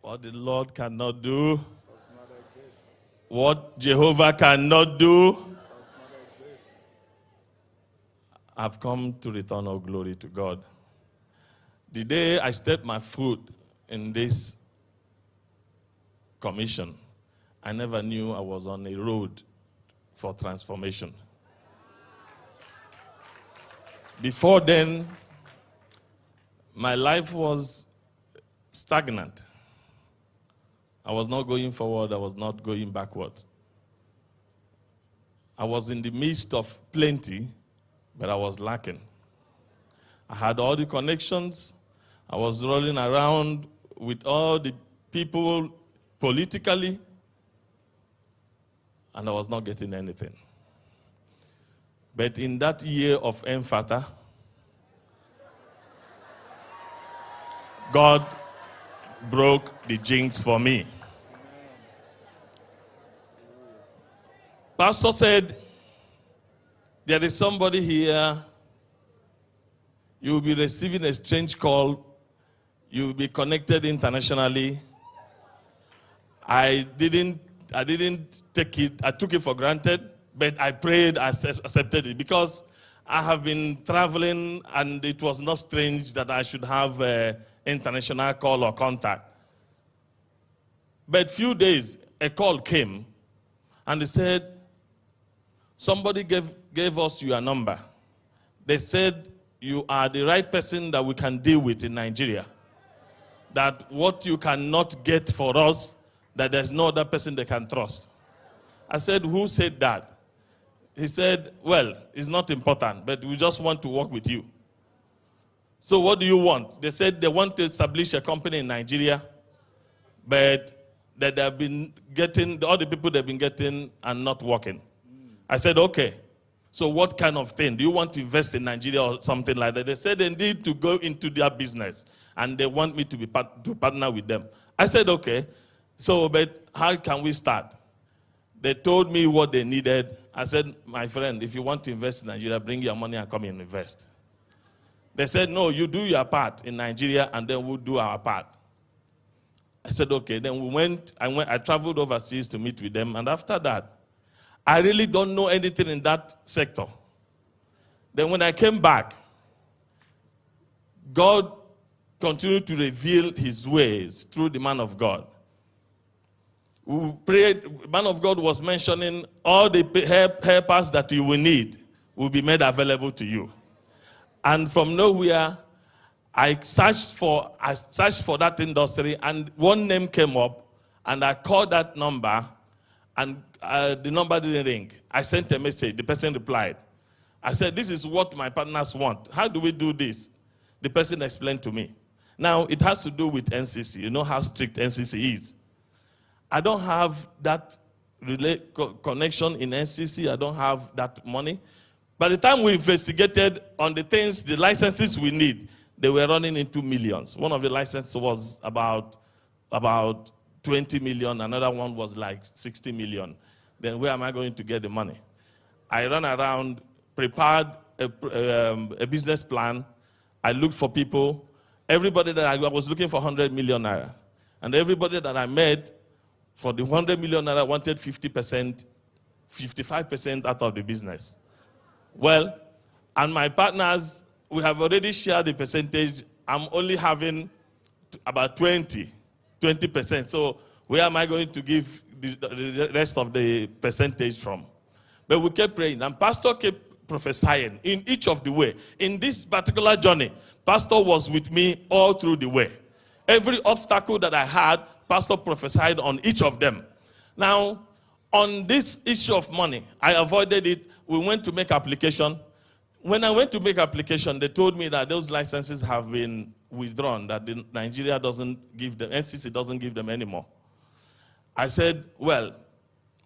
What the Lord cannot do, does not exist. what Jehovah cannot do, Does not exist. I've come to return all glory to God. The day I stepped my foot in this commission, I never knew I was on a road for transformation. Before then, my life was stagnant. I was not going forward, I was not going backward. I was in the midst of plenty, but I was lacking. I had all the connections. I was rolling around with all the people politically, and I was not getting anything. But in that year of Emphata, God broke the jinx for me. Pastor said, there is somebody here, you will be receiving a strange call, you will be connected internationally. I didn't take it, I took it for granted, but I prayed, I accepted it, because I have been traveling and it was not strange that I should have an international call or contact. But few days, a call came and they said, somebody gave us your number. They said, you are the right person that we can deal with in Nigeria. That what you cannot get for us, that there's no other person they can trust. I said, who said that? He said, well, it's not important, but we just want to work with you. So what do you want? They said they want to establish a company in Nigeria, but that they've been getting, all the people they've been getting are not working. I said, okay, so what kind of thing? Do you want to invest in Nigeria or something like that? They said they need to go into their business, and they want me to partner with them. I said, okay, so but how can we start? They told me what they needed. I said, my friend, if you want to invest in Nigeria, bring your money and come and invest. They said, no, you do your part in Nigeria, and then we'll do our part. I said, okay. Then I traveled overseas to meet with them, and after that, I really don't know anything in that sector. Then when I came back, God continued to reveal his ways through the man of God. We prayed, man of God was mentioning all the helpers that you will need will be made available to you. And from nowhere, I searched for that industry, and one name came up, and I called that number, and the number didn't ring. I sent a message. The person replied. I said, this is what my partners want. How do we do this? The person explained to me. Now, it has to do with NCC. You know how strict NCC is. I don't have that connection in NCC. I don't have that money. By the time we investigated on the things, the licenses we need, they were running into millions. One of the licenses was about 20 million. Another one was like 60 million. Then where am I going to get the money? I ran around, prepared a business plan. I looked for people. Everybody that I was looking for 100 million naira. And everybody that I met for the 100 million naira wanted 50%, 55% out of the business. Well, and my partners, we have already shared the percentage. I'm only having about 20%. So where am I going to give the rest of the percentage from? But we kept praying, and Pastor kept prophesying in each of the way. In this particular journey, Pastor was with me all through the way. Every obstacle that I had, Pastor prophesied on each of them. Now, on this issue of money, I avoided it. We went to make application. When I went to make application, they told me that those licenses have been withdrawn, that Nigeria doesn't give them, NCC doesn't give them anymore. I said, well,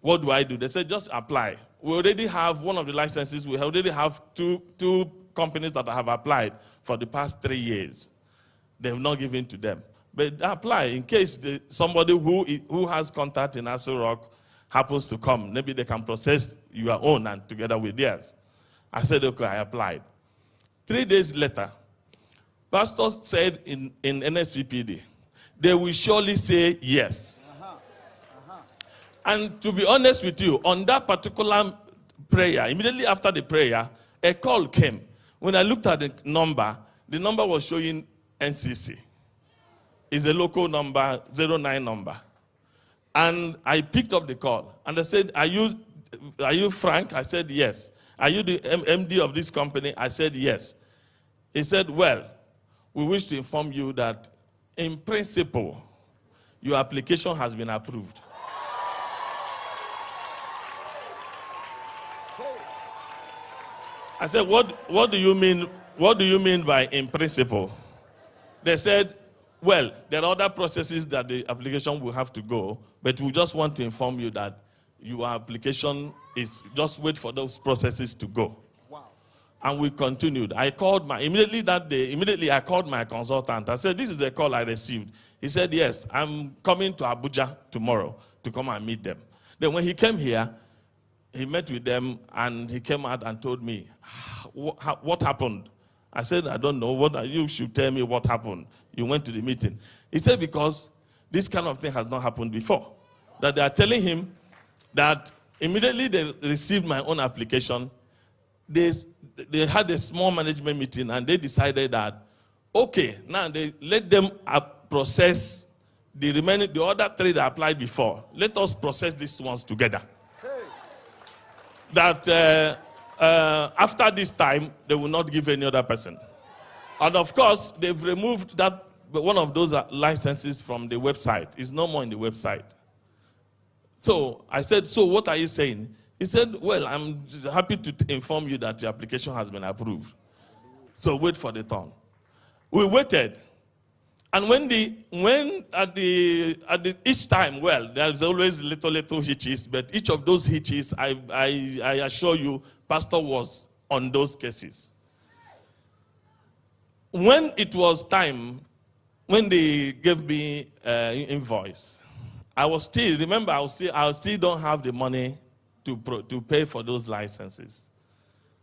what do I do? They said, just apply. We already have one of the licenses. We already have two companies that have applied for the past 3 years. They have not given to them. But apply in case somebody who has contact in Aso Rock happens to come. Maybe they can process your own and together with theirs. I said, okay, I applied. 3 days later, Pastor said in NSPPD, they will surely say yes. And to be honest with you, on that particular prayer, immediately after the prayer, a call came. When I looked at the number was showing NCC. It's a local number, 09 number. And I picked up the call. And they said, are you Frank? I said, yes. Are you the MD of this company? I said, yes. He said, well, we wish to inform you that in principle, your application has been approved. I said, what do you mean? What do you mean by in principle? They said, well, there are other processes that the application will have to go, but we just want to inform you that your application is, just wait for those processes to go. Wow. And we continued. Immediately I called my consultant. I said, this is a call I received. He said, yes, I'm coming to Abuja tomorrow to come and meet them. Then when he came here, he met with them and he came out and told me, what happened? I said, I don't know. You should tell me what happened. You went to the meeting. He said, because this kind of thing has not happened before. That they are telling him that immediately they received my own application, they had a small management meeting and they decided that, okay, now they let them process the other three that applied before. Let us process these ones together. Hey. That after this time, they will not give any other person. And of course, they've removed that one of those licenses from the website. It's no more in the website. So I said, so what are you saying? He said, well, I'm happy to inform you that your application has been approved. So wait for the turn. We waited. And each time, well, there's always little hitches, but each of those hitches, I assure you, Pastor was on those cases. When it was time, when they gave me invoice, I still don't have the money to pay for those licenses.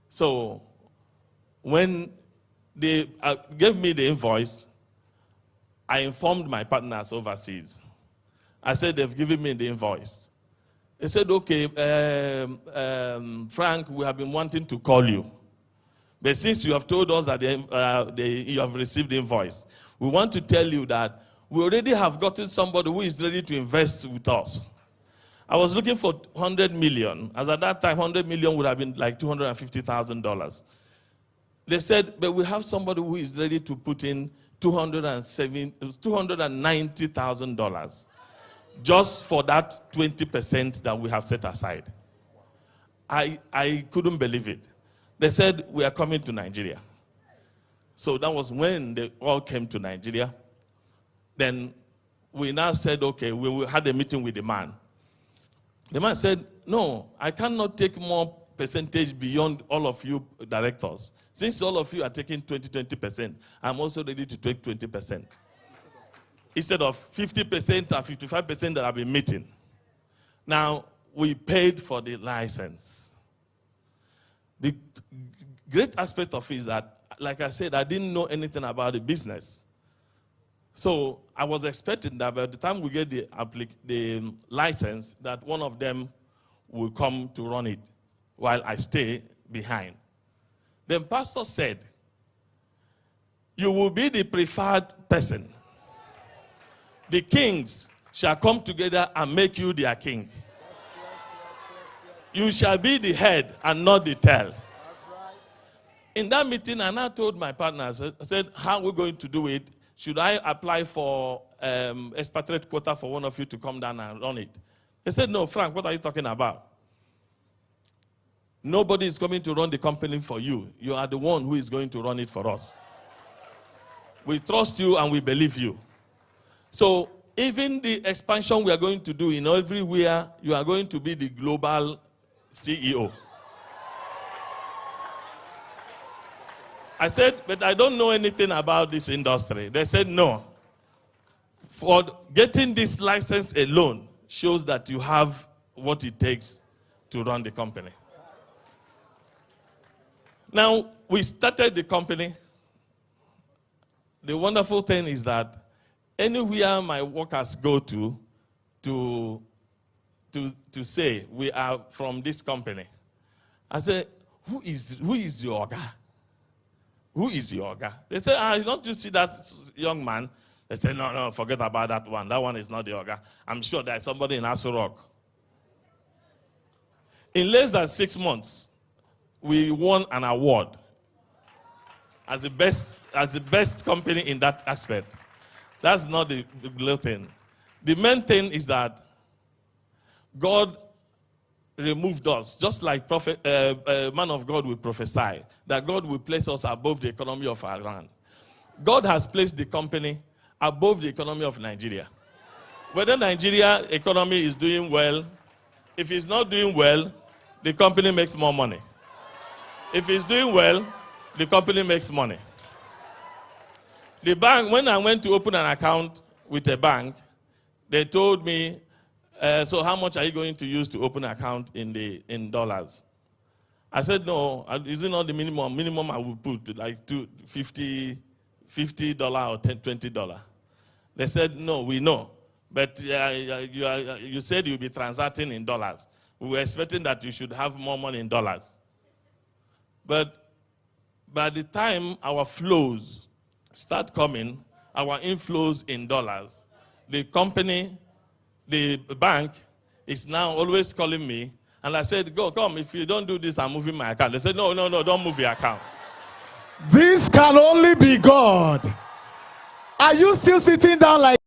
So when they gave me the invoice, I informed my partners overseas. I said, they've given me the invoice. They said, okay, Frank, we have been wanting to call you. But since you have told us that you have received the invoice, we want to tell you that we already have gotten somebody who is ready to invest with us. I was looking for 100 million. As at that time, 100 million would have been like $250,000. They said, but we have somebody who is ready to put in $290,000 just for that 20% that we have set aside. I couldn't believe it. They said, we are coming to Nigeria. So that was when they all came to Nigeria. Then we now said, okay, we had a meeting with the man. The man said, no, I cannot take more percentage beyond all of you directors. Since all of you are taking 20%, I'm also ready to take 20%. Instead of 50% and 55% that I've been meeting. Now, we paid for the license. The great aspect of it is that, like I said, I didn't know anything about the business. So I was expecting that by the time we get the license, that one of them will come to run it while I stay behind. Then pastor said, you will be the preferred person. The kings shall come together and make you their king. Yes. You shall be the head and not the tail. That's right. In that meeting, I now told my partners, I said, how are we going to do it? Should I apply for expatriate quota for one of you to come down and run it? They said, no, Frank, what are you talking about? Nobody is coming to run the company for you. You are the one who is going to run it for us. We trust you and we believe you. So even the expansion we are going to do in everywhere, you are going to be the global CEO. I said, but I don't know anything about this industry. They said, no. For getting this license alone shows that you have what it takes to run the company. Now, we started the company. The wonderful thing is that anywhere my workers go to say we are from this company, I say, who is your guy? Who is your guy? They say, don't you see that young man? They say, no, forget about that one. That one is not the Oga. I'm sure there's somebody in Aso Rock. In less than 6 months, we won an award as the best company in that aspect. That's not the little thing. The main thing is that God removed us, just like man of God will prophesy, that God will place us above the economy of our land. God has placed the company above the economy of Nigeria. Whether Nigeria economy is doing well, if it's not doing well, the company makes more money. If it's doing well, the company makes money. The bank, when I went to open an account with a bank, they told me, so how much are you going to use to open an account in dollars? I said, no, is it not the minimum? Minimum I would put like $50 or $20. They said, no, we know. But you said you'll be transacting in dollars. We were expecting that you should have more money in dollars. But by the time our flows start coming, our inflows in dollars, the company, the bank, is now always calling me. And I said, come, if you don't do this, I'm moving my account. They said, no, don't move your account. This can only be God. Are you still sitting down like